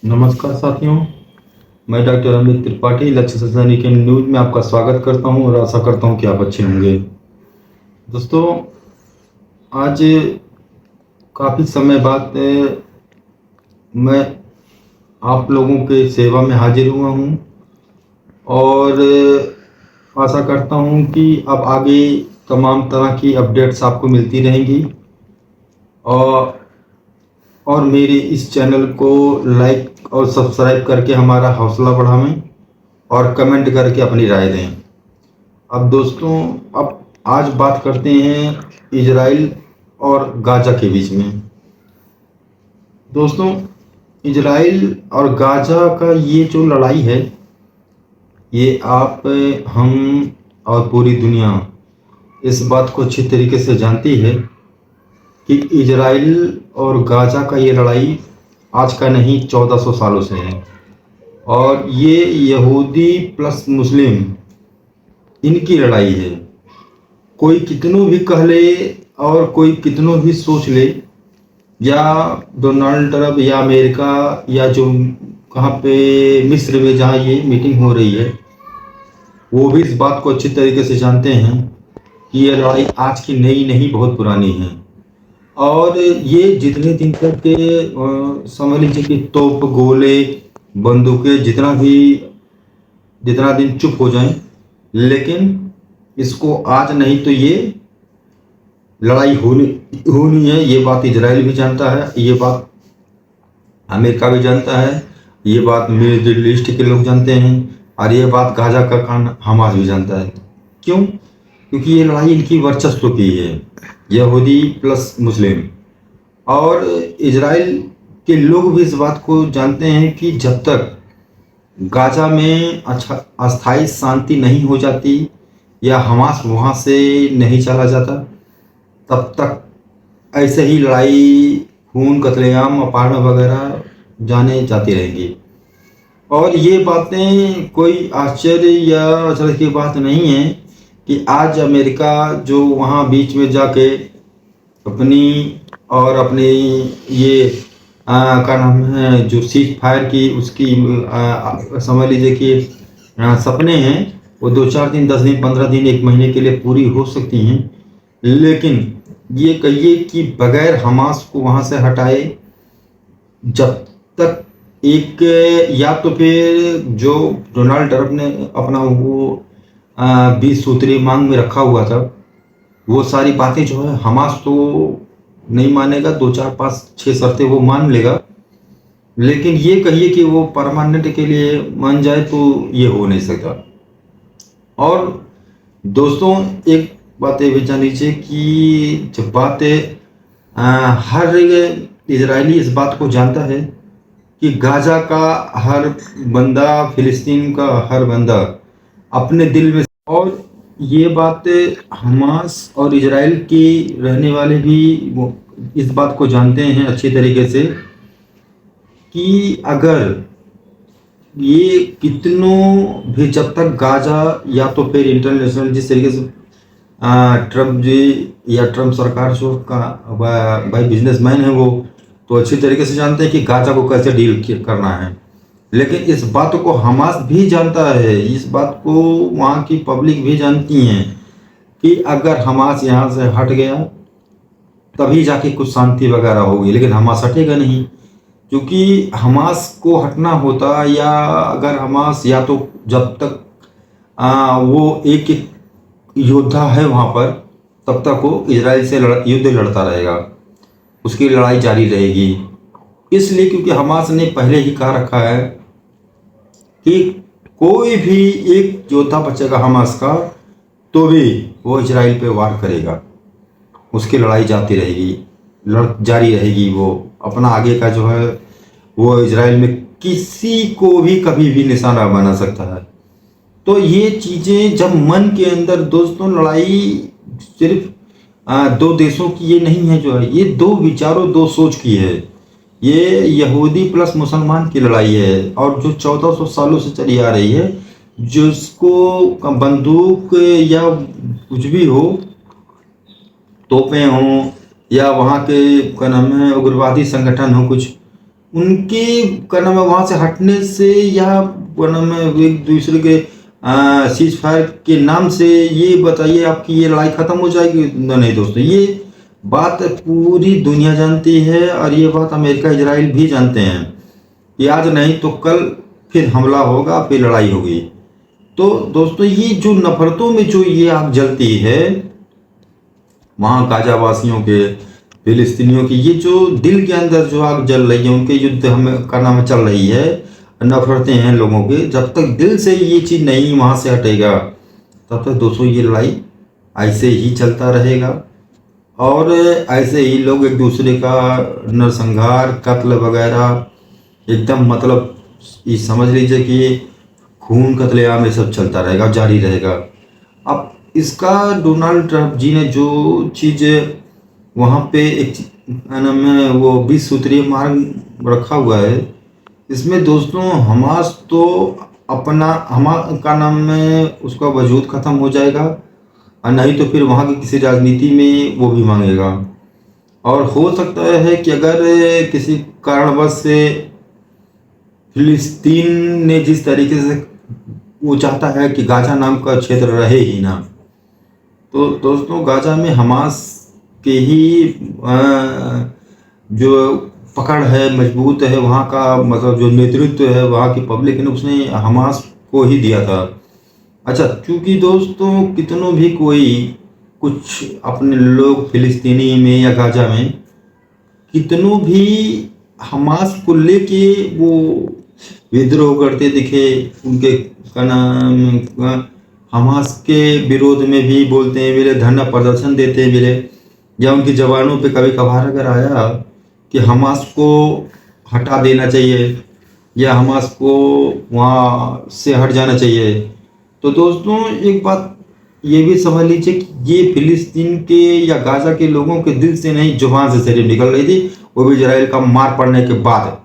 नमस्कार साथियों, मैं डॉक्टर अमित त्रिपाठी लक्ष्य सैनिक के न्यूज में आपका स्वागत करता हूं और आशा करता हूं कि आप अच्छे होंगे। दोस्तों, आज काफ़ी समय बाद मैं आप लोगों के सेवा में हाजिर हुआ हूं और आशा करता हूं कि अब आगे तमाम तरह की अपडेट्स आपको मिलती रहेंगी और मेरे इस चैनल को लाइक और सब्सक्राइब करके हमारा हौसला बढ़ाएं और कमेंट करके अपनी राय दें। अब दोस्तों, अब आज बात करते हैं इजराइल और गाजा के बीच में। दोस्तों, इजराइल और गाजा का ये जो लड़ाई है, ये आप, हम और पूरी दुनिया इस बात को अच्छी तरीके से जानती है कि इजराइल और गाजा का ये लड़ाई आज का नहीं 1400 सालों से है और ये यहूदी प्लस मुस्लिम इनकी लड़ाई है। कोई कितनों भी कह ले और कोई कितनों भी सोच ले, या डोनाल्ड ट्रंप या अमेरिका या जो कहाँ पे मिस्र में जहाँ ये मीटिंग हो रही है, वो भी इस बात को अच्छी तरीके से जानते हैं कि ये लड़ाई आज की नई नहीं बहुत पुरानी है। और ये जितने दिन तक के समझ लीजिए कि तोप गोले बंदूकें जितना दिन चुप हो जाएं, लेकिन इसको आज नहीं तो ये लड़ाई होनी है। ये बात इजराइल भी जानता है, ये बात अमेरिका भी जानता है, ये बात मिडिल ईस्ट के लोग जानते हैं और ये बात गाजा का खान हमास भी जानता है। क्यों? क्योंकि ये लड़ाई इनकी वर्चस्व की है, यहूदी प्लस मुस्लिम। और इजराइल के लोग भी इस बात को जानते हैं कि जब तक गाजा में अस्थायी शांति नहीं हो जाती या हमास वहाँ से नहीं चला जाता, तब तक ऐसे ही लड़ाई, खून, कत्लेआम, अपहरण वगैरह जाने जाती रहेंगी। और ये बातें कोई आश्चर्य या अचरज की बात नहीं है कि आज अमेरिका जो वहाँ बीच में जाके अपने ये का नाम है जो सीज फायर की उसकी समझ लीजिए कि सपने हैं, वो 2-4 दिन, 10 दिन, 15 दिन, 1 महीने के लिए पूरी हो सकती हैं। लेकिन ये कहिए कि बगैर हमास को वहाँ से हटाए जब तक एक, या तो फिर जो डोनाल्ड ट्रंप ने अपना वो 20 सूत्री मांग में रखा हुआ था, वो सारी बातें जो है हमास तो नहीं मानेगा, 2, 4, 5, 6 शर्तें वो मान लेगा, लेकिन ये कहिए कि वो परमानेंट के लिए मान जाए तो ये हो नहीं सकता। और दोस्तों, एक बात ये भी जान लीजिए कि जब हर इजरायली इस बात को जानता है कि गाजा का हर बंदा, फिलिस्तीन का हर बंदा अपने दिल में, और ये बात हमास और इजराइल की रहने वाले भी वो इस बात को जानते हैं अच्छी तरीके से कि अगर ये कितनों भी, जब तक गाजा या तो फिर इंटरनेशनल जिस तरीके से ट्रम्प जी या ट्रम्प सरकार जो का भाई बिजनेसमैन है, वो तो अच्छी तरीके से जानते हैं कि गाजा को कैसे डील करना है। लेकिन इस बात को हमास भी जानता है, इस बात को वहाँ की पब्लिक भी जानती हैं कि अगर हमास यहाँ से हट गया तभी जाके कुछ शांति वगैरह होगी, लेकिन हमास हटेगा नहीं। क्योंकि हमास को हटना होता, या अगर हमास, या तो जब तक वो एक एक योद्धा है वहाँ पर, तब तक वो इजराइल से युद्ध लड़ता रहेगा, उसकी लड़ाई जारी रहेगी। इसलिए क्योंकि हमास ने पहले ही कहा रखा है कि कोई भी एक योद्धा बचेगा हमास का तो भी वो इजराइल पे वार करेगा, उसकी लड़ाई जाती रहेगी, जारी रहेगी। वो अपना आगे का जो है वो इजराइल में किसी को भी कभी भी निशाना बना सकता है। तो ये चीज़ें जब मन के अंदर, दोस्तों, लड़ाई सिर्फ 2 देशों की ये नहीं है, जो है ये 2 विचारों, 2 सोच की है। ये यहूदी प्लस मुसलमान की लड़ाई है और जो 1400 सालों से चली आ रही है, जिसको बंदूक या कुछ भी हो, तोपें हों या वहाँ के क्या नाम है उग्रवादी संगठन हो कुछ, उनके क्या नाम है वहाँ से हटने से या क्या नाम है एक दूसरे के सीज फायर के नाम से ये बताइए आपकी ये लड़ाई खत्म हो जाएगी? नहीं दोस्तों, ये बात पूरी दुनिया जानती है और ये बात अमेरिका इजराइल भी जानते हैं कि आज नहीं तो कल फिर हमला होगा, फिर लड़ाई होगी। तो दोस्तों ये जो नफरतों में जो ये आग जलती है वहाँ गाजा वासियों के, फिलिस्तीनियों की, ये जो दिल के अंदर जो आग जल रही है, उनके युद्ध हमें करना में चल रही है, नफरतें हैं लोगों के, जब तक दिल से ये चीज़ नहीं वहाँ से हटेगा तब तक दोस्तों ये लड़ाई ऐसे ही चलता रहेगा और ऐसे ही लोग एक दूसरे का नरसंहार, कत्ल वगैरह एकदम मतलब ये समझ लीजिए कि खून कत्लेआम ये सब चलता रहेगा, जारी रहेगा। अब इसका डोनाल्ड ट्रंप जी ने जो चीज़ वहाँ पे एक नाम है वो 20 सूत्रीय मार्ग रखा हुआ है, इसमें दोस्तों हमास तो अपना का नाम है उसका वजूद ख़त्म हो जाएगा और नहीं तो फिर वहाँ की किसी राजनीति में वो भी मांगेगा। और हो सकता है कि अगर किसी कारणवश से फिलिस्तीन ने जिस तरीके से वो चाहता है कि गाजा नाम का क्षेत्र रहे ही ना, तो दोस्तों गाजा में हमास के ही जो पकड़ है, मजबूत है, वहाँ का मतलब जो नेतृत्व है वहाँ की पब्लिक ने उसने हमास को ही दिया था। अच्छा, क्योंकि दोस्तों कितनों भी कोई कुछ अपने लोग फिलिस्तीनी में या गाजा में कितनों भी हमास को लेके वो विद्रोह करते दिखे, उनके का नाम हमास के विरोध में भी बोलते हैं मिले, धरना प्रदर्शन देते मिले, या उनकी जवानों पे कभी कभार अगर आया कि हमास को हटा देना चाहिए या हमास को वहाँ से हट जाना चाहिए, तो दोस्तों एक बात ये भी समझ लीजिए कि ये फिलिस्तीन के या गाजा के लोगों के दिल से नहीं, जुबान से सिर्फ निकल रही थी, वो भी इजराइल का मार पड़ने के बाद।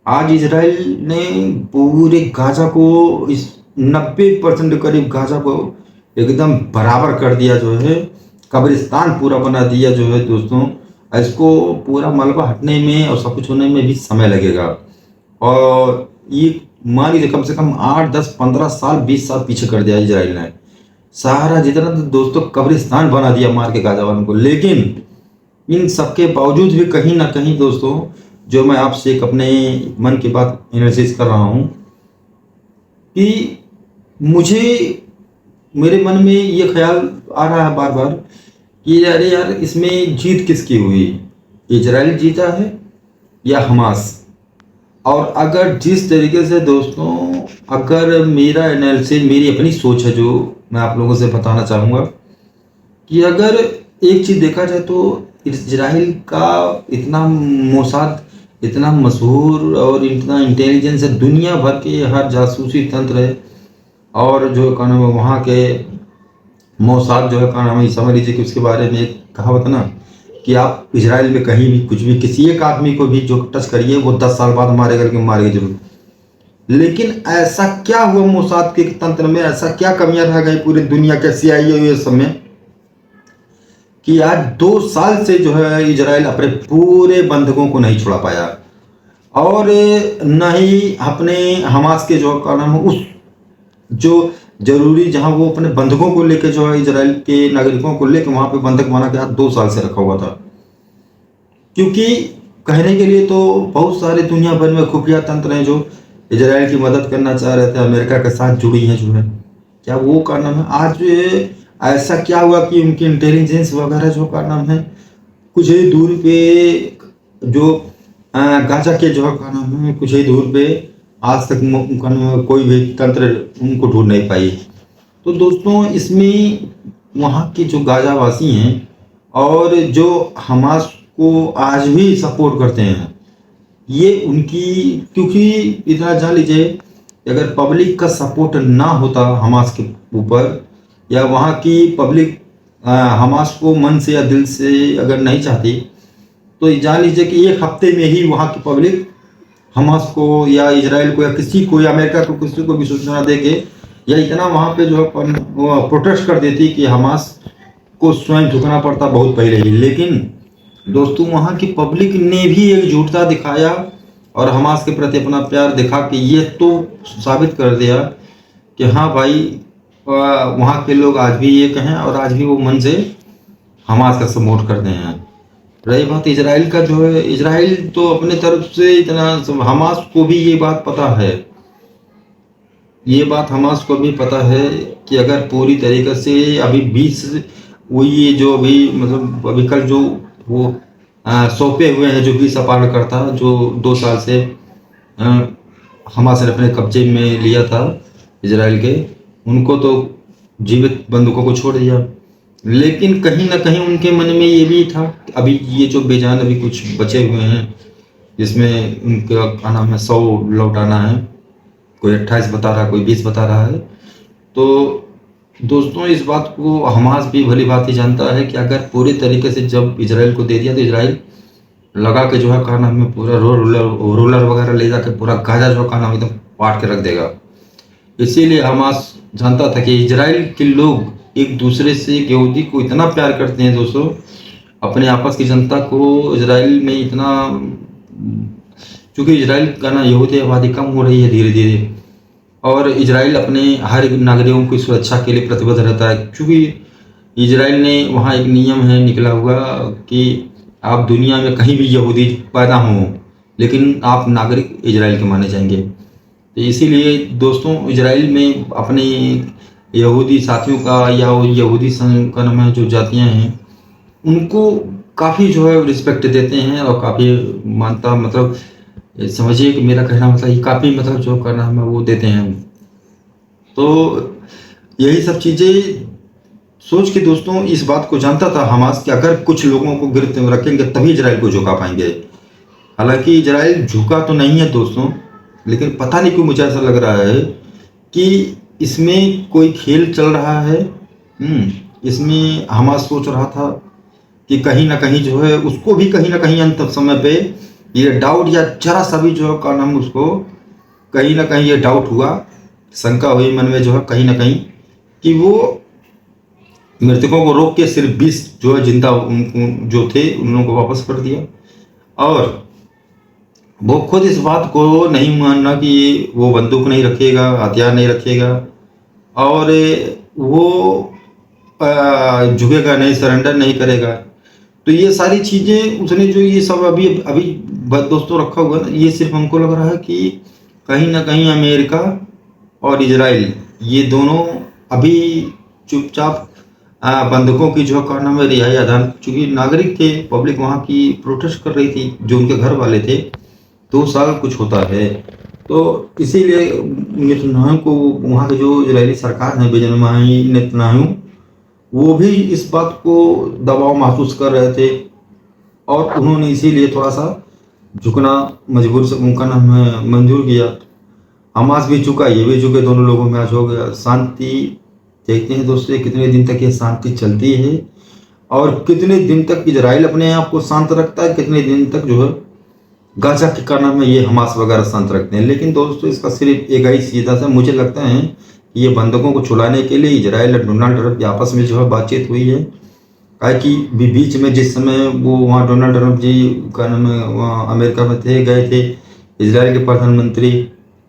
आज इजराइल ने पूरे गाजा को, इस 90% करीब गाजा को एकदम बराबर कर दिया, जो है कब्रिस्तान पूरा बना दिया जो है दोस्तों। इसको पूरा मलबा हटने में और सब कुछ होने में भी समय लगेगा और ये मान लीजिए कम से कम 8, 10, 15 साल, 20 साल पीछे कर दिया इजराइल ने, सारा जितना तो दोस्तों कब्रिस्तान बना दिया मार के गाजा वालों को। लेकिन इन सबके बावजूद भी कहीं ना कहीं दोस्तों, जो मैं आपसे एक अपने मन की बात एनालिसिस कर रहा हूँ कि मुझे मेरे मन में ये ख्याल आ रहा है बार बार कि अरे यार इसमें जीत किसकी हुई, इजराइल जीता है या हमास? और अगर जिस तरीके से दोस्तों, अगर मेरा एनालिसिस, मेरी अपनी सोच है जो मैं आप लोगों से बताना चाहूँगा कि अगर एक चीज़ देखा जाए तो इजराइल का इतना मोसाद, इतना मशहूर और इतना इंटेलिजेंस है, दुनिया भर के हर जासूसी तंत्र है और जो क्या नाम है वहाँ के मोसाद जो है क्या नाम है, समझ लीजिए कि उसके बारे में एक कहावत ना कि आप इजराइल में कहीं भी कुछ भी किसी एक आदमी को भी जो टच करिए वो 10 साल बाद मारेगा, लेकिन मारेगा जरूर। लेकिन ऐसा क्या हुआ मोसाद के तंत्र में, ऐसा क्या कमियां रह गई पूरी दुनिया के CIA सब में कि आज 2 साल से जो है इजराइल अपने पूरे बंधकों को नहीं छुड़ा पाया और न ही अपने हमास के जो का नाम है उस जो जरूरी जहां वो अपने बंधकों को लेकर जो है इजराइल के नागरिकों को लेकर वहां पे बंधक बना के आज 2 साल से रखा हुआ था। क्योंकि कहने के लिए तो बहुत सारे दुनिया भर में खुफिया तंत्र हैं जो इजराइल की मदद करना चाह रहे थे, अमेरिका के साथ जुड़ी हैं जो है, क्या वो का नाम है आज ऐसा क्या हुआ कि उनकी इंटेलिजेंस वगैरह जो का नाम है कुछ ही दूर पे जो गाजा के जो का नाम है कुछ ही दूर पे आज तक कोई भी तंत्र उनको ढूंढ नहीं पाई। तो दोस्तों इसमें वहाँ के जो गाजावासी हैं और जो हमास को आज भी सपोर्ट करते हैं, ये उनकी, क्योंकि इतना जान लीजिए अगर पब्लिक का सपोर्ट ना होता हमास के ऊपर या वहाँ की पब्लिक हमास को मन से या दिल से अगर नहीं चाहती, तो जान लीजिए कि एक हफ्ते में ही वहाँ की पब्लिक हमास को या इजराइल को या किसी को या अमेरिका को किसी को भी सूचना देके या इतना वहाँ पे जो है प्रोटेस्ट कर देती कि हमास को स्वयं झुकना पड़ता बहुत पहले ही। लेकिन दोस्तों वहाँ की पब्लिक ने भी एकजुटता दिखाया और हमास के प्रति अपना प्यार दिखा के ये तो साबित कर दिया कि हाँ भाई, वहाँ के लोग आज भी एक हैं और आज भी वो मन से हमास का सपोर्ट करते हैं। रही बात इजराइल का, जो है इजराइल तो अपने तरफ से इतना, हमास को भी ये बात पता है, ये बात हमास को भी पता है कि अगर पूरी तरीके से अभी 20 वो ये जो अभी मतलब अभी कल जो वो सौंपे हुए हैं, जो 20 अपहरणकर्ता जो 2 साल से हमास ने अपने कब्जे में लिया था इजराइल के, उनको तो जीवित बंदूकों को छोड़ दिया। लेकिन कहीं ना कहीं उनके मन में ये भी था कि अभी ये जो बेजान अभी कुछ बचे हुए हैं, जिसमें उनका क्या नाम है 100 लौटाना है, कोई 28 बता रहा है, कोई 20 बता रहा है। तो दोस्तों इस बात को हमास भी भली बात ही जानता है कि अगर पूरी तरीके से जब इजराइल को दे दिया तो इजराइल लगा के जो है क्या नाम है पूरा रोलर वगैरह ले जाकर पूरा गाजा जो क्या नाम एकदम पाट के रख देगा। इसीलिए हमास जानता था कि इजराइल के लोग एक दूसरे से, यहूदी को इतना प्यार करते हैं दोस्तों, अपने आपस की जनता को इजराइल में इतना, क्योंकि इजराइल का ना यहूदी आबादी कम हो रही है धीरे धीरे, और इजराइल अपने हर नागरिकों की सुरक्षा के लिए प्रतिबद्ध रहता है। क्योंकि इजराइल ने वहाँ एक नियम है निकला हुआ कि आप दुनिया में कहीं भी यहूदी पैदा हों, लेकिन आप नागरिक इजराइल के माने जाएंगे। तो इसीलिए दोस्तों इजराइल में अपने यहूदी साथियों का या यहूदी संगठन में जो जातियाँ हैं उनको काफ़ी जो है रिस्पेक्ट देते हैं और काफ़ी मानता, मतलब समझिए कि मेरा कहना मतलब ये काफ़ी मतलब जो करना है वो देते हैं। तो यही सब चीज़ें सोच के दोस्तों इस बात को जानता था हमास कि अगर कुछ लोगों को गिरफ्त में रखेंगे तभी इजराइल को झुका पाएंगे। हालांकि इजराइल झुका तो नहीं है दोस्तों, लेकिन पता नहीं क्यों मुझे ऐसा लग रहा है कि इसमें कोई खेल चल रहा है। इसमें हमास सोच रहा था कि कहीं ना कहीं जो है उसको भी कहीं ना कहीं अंत समय पे ये डाउट या जरा सा भी जो है का नाम उसको कहीं ना कहीं ये डाउट हुआ, शंका हुई मन में जो है कहीं ना कहीं कि वो मृतकों को रोक के सिर्फ 20 जो है जिंदा जो थे उन लोगों को वापस कर दिया। और वो खुद इस बात को नहीं मानना कि वो बंदूक नहीं रखेगा, हथियार नहीं रखेगा और वो झुकेगा नहीं, सरेंडर नहीं करेगा। तो ये सारी चीज़ें उसने जो ये सब अभी अभी दोस्तों रखा हुआ है, ये सिर्फ हमको लग रहा है कि कहीं ना कहीं अमेरिका और इजराइल ये दोनों अभी चुपचाप बंधकों की जो का नाम है रिहाई आदान, चूँकि नागरिक थे, पब्लिक वहाँ की प्रोटेस्ट कर रही थी, जो उनके घर वाले थे, 2 साल कुछ होता है। तो इसीलिए नेतन्याहू को वहाँ के जो इजरायली सरकार है बेंजामिन नेतन्याहू, वो भी इस बात को दबाव महसूस कर रहे थे और उन्होंने इसीलिए थोड़ा सा झुकना मजबूर से उनका नाम है मंजूर किया। हमास भी चुका, ये भी चुके, दोनों लोगों में आज हो गया शांति। देखते हैं दोस्तों कितने दिन तक ये शांति चलती है और कितने दिन तक इजराइल अपने आप को शांत रखता है, कितने दिन तक जो है गाजा के कारण में ये हमास वगैरह शांत रखते हैं। लेकिन दोस्तों इसका सिर्फ एक ही सीधा सा मुझे लगता है कि ये बंधकों को छुड़ाने के लिए इजराइल और डोनाल्ड ट्रंप की आपस में जो है बातचीत हुई है। कि बीच में जिस समय वो वहाँ डोनाल्ड ट्रंप जी का नाम वहाँ अमेरिका में थे, गए थे, इजराइल के प्रधानमंत्री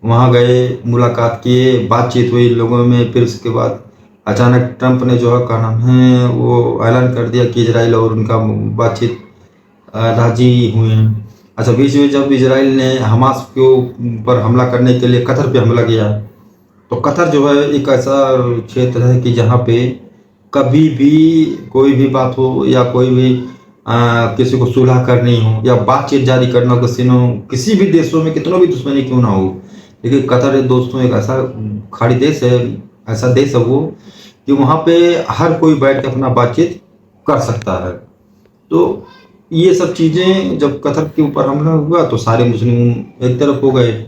वहाँ गए, मुलाकात किए, बातचीत हुई लोगों में। फिर उसके बाद अचानक ट्रंप ने जो है का नाम है वो ऐलान कर दिया कि इजराइल और उनका बातचीत राजी हुए हैं। अच्छा, बीच में जब इजराइल ने हमास के ऊपर हमला करने के लिए कतर पे हमला किया, तो कतर जो है एक ऐसा क्षेत्र है कि जहाँ पे कभी भी कोई भी बात हो या कोई भी किसी को सुलह करनी हो या बातचीत जारी करना हो, किसी भी देशों में कितना भी दुश्मनी क्यों ना हो, लेकिन कतर दोस्तों एक ऐसा खाड़ी देश है, ऐसा देश है वो कि वहाँ पे हर कोई बैठ के अपना बातचीत कर सकता है। तो ये सब चीज़ें जब कतर के ऊपर हमला हुआ तो सारे मुस्लिम एक तरफ हो गए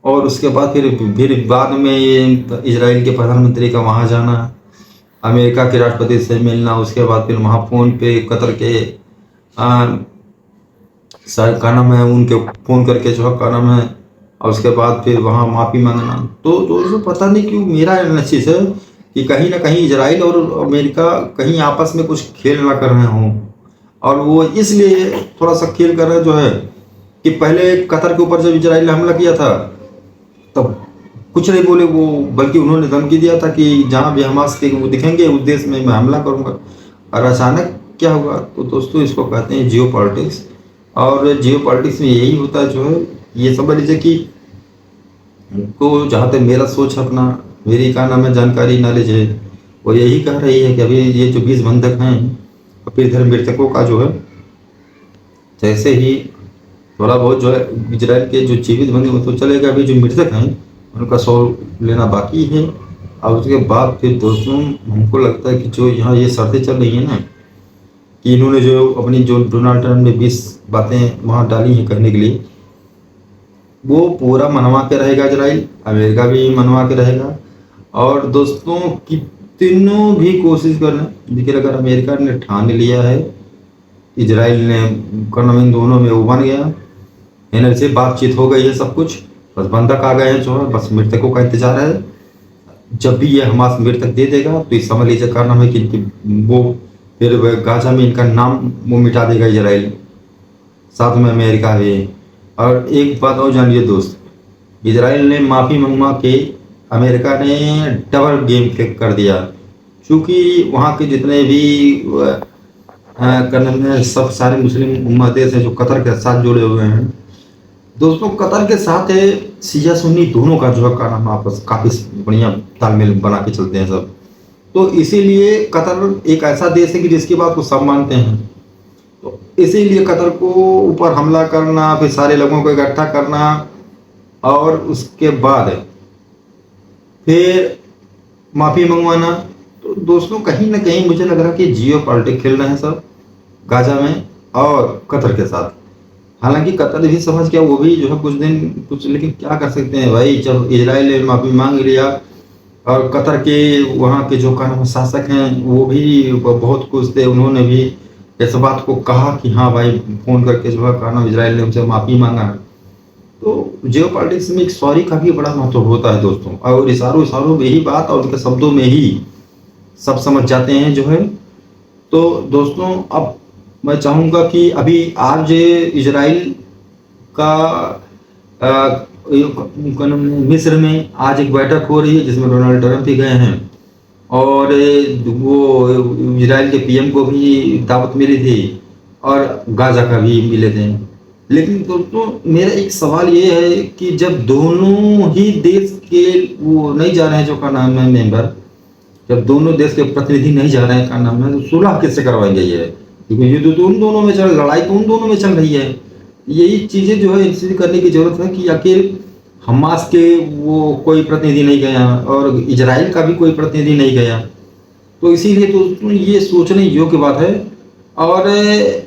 और उसके बाद फिर बाद में ये इजराइल के प्रधानमंत्री का वहाँ जाना, अमेरिका के राष्ट्रपति से मिलना, उसके बाद फिर वहाँ फ़ोन पे कतर के का नाम है उनके फ़ोन करके जो का नाम है और उसके बाद फिर वहाँ माफ़ी मांगना। तो दोस्तों पता नहीं क्यों मेरा एनालिसिस है कि कहीं ना कहीं इजराइल और अमेरिका कहीं आपस में कुछ खेल ना कर रहे हों और वो इसलिए थोड़ा सा खेल कर रहे जो है कि पहले कतर के ऊपर जब इजराइल ने हमला किया था तब कुछ नहीं बोले वो, बल्कि उन्होंने धमकी दिया था कि जहाँ भी हमास के वो दिखेंगे उस देश में मैं हमला करूंगा। और अचानक क्या हुआ? तो दोस्तों इसको कहते हैं जियो पॉलिटिक्स। और जियो पॉलिटिक्स में यही होता है जो है, ये समझ लीजिए कि को जहाँ तक मेरा सोच अपना मेरी क्या नाम है जानकारी नॉलेज है, वो यही कह रही है कि अभी ये जो 20 बंधक हैं और फिर इधर मृतकों का जो है, जैसे ही थोड़ा बहुत जो है इजराइल के जो जीवित बंधक वो तो चलेगा, अभी जो मृतक हैं उनका 100 लेना बाकी है। और उसके बाद फिर दोस्तों हमको लगता है कि जो यहाँ ये शर्तें चल रही हैं ना, कि इन्होंने जो अपनी जो डोनाल्ड ट्रंप ने 20 बातें वहाँ डाली हैं करने के लिए, वो पूरा मनवा के रहेगा इजराइल, अमेरिका भी मनवा के रहेगा। और दोस्तों कितनों भी कोशिश कर लें, लेकिन अगर अमेरिका ने ठान लिया है, इजराइल ने करना, इन दोनों में वो बन गया है से बातचीत हो गई है, सब कुछ बस बंधक आ गए हैं जो है, बस मृतकों का इंतजार है। जब भी ये हमास मृतक दे देगा तो इस समझ लीजिए करना है कि वो फिर गाजा में इनका नाम वो मिटा देगा इजराइल, साथ में अमेरिका भी। और एक बात और जानिए दोस्त, इजराइल ने माफ़ी मंगवा के अमेरिका ने डबल गेम कर दिया, क्योंकि वहाँ के जितने भी करने में सब सारे मुस्लिम उम्मा देश हैं जो कतर के साथ जुड़े हुए हैं। दोस्तों कतर के साथ है शिया सुन्नी दोनों का जो है का नाम आपस काफ़ी बढ़िया तालमेल बना के चलते हैं सब। तो इसीलिए कतर एक ऐसा देश है कि जिसकी बात को सब मानते हैं। तो इसीलिए कतर को ऊपर हमला करना, फिर सारे लोगों को इकट्ठा करना, और उसके बाद फिर माफ़ी मंगवाना। तो दोस्तों कहीं ना कहीं मुझे लग रहा है कि जियो पॉलिटिक्स खेल रहे हैं सब गाजा में और कतर के साथ। हालांकि कतर भी समझ गया, वो भी जो है कुछ दिन कुछ, लेकिन क्या कर सकते हैं भाई, जब इजराइल ने माफ़ी मांग लिया और कतर के वहाँ के जो कानून शासक हैं वो भी बहुत खुश थे, उन्होंने भी इस बात को कहा कि हाँ भाई फ़ोन करके जो है कानून इजराइल ने उनसे माफ़ी मांगा है। तो जियो पॉलिटिक्स में एक सॉरी का भी बड़ा महत्व होता है दोस्तों, और इशारों इशारों में ही बात और उनके शब्दों में ही सब समझ जाते हैं जो है। तो दोस्तों अब मैं चाहूँगा कि अभी आज इजराइल का मिस्र में आज एक बैठक हो रही है जिसमें डोनाल्ड ट्रंप भी गए हैं, और वो इजराइल के पीएम को भी दावत मिली थी और गाजा का भी मिले थे। लेकिन दोस्तों मेरा एक सवाल ये है कि जब दोनों ही देश के वो नहीं जा रहे हैं, जो का नाम है मेंबर, जब दोनों देश के प्रतिनिधि नहीं जा रहे हैं का नाम है, तो सुलह किससे करवाएंगे ये? क्योंकि युद्ध तो उन दोनों में चल, लड़ाई तो उन दोनों में चल रही है। यही चीज़ें जो है इसलिए करने की जरूरत है कि आखिर हमास के वो कोई प्रतिनिधि नहीं गया और इजराइल का भी कोई प्रतिनिधि नहीं गया। तो इसीलिए तो ये सोचने योग्य बात है। और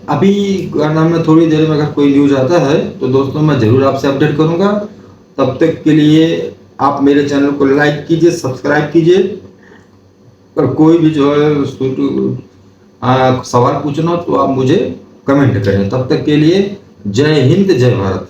अभी नाम में थोड़ी देर में अगर कोई न्यूज़ आता है तो दोस्तों मैं ज़रूर आपसे अपडेट करूँगा। तब तक के लिए आप मेरे चैनल को लाइक कीजिए, सब्सक्राइब कीजिए, और कोई भी जो है सवाल पूछना तो आप मुझे कमेंट करें। तब तक के लिए जय हिंद, जय भारत।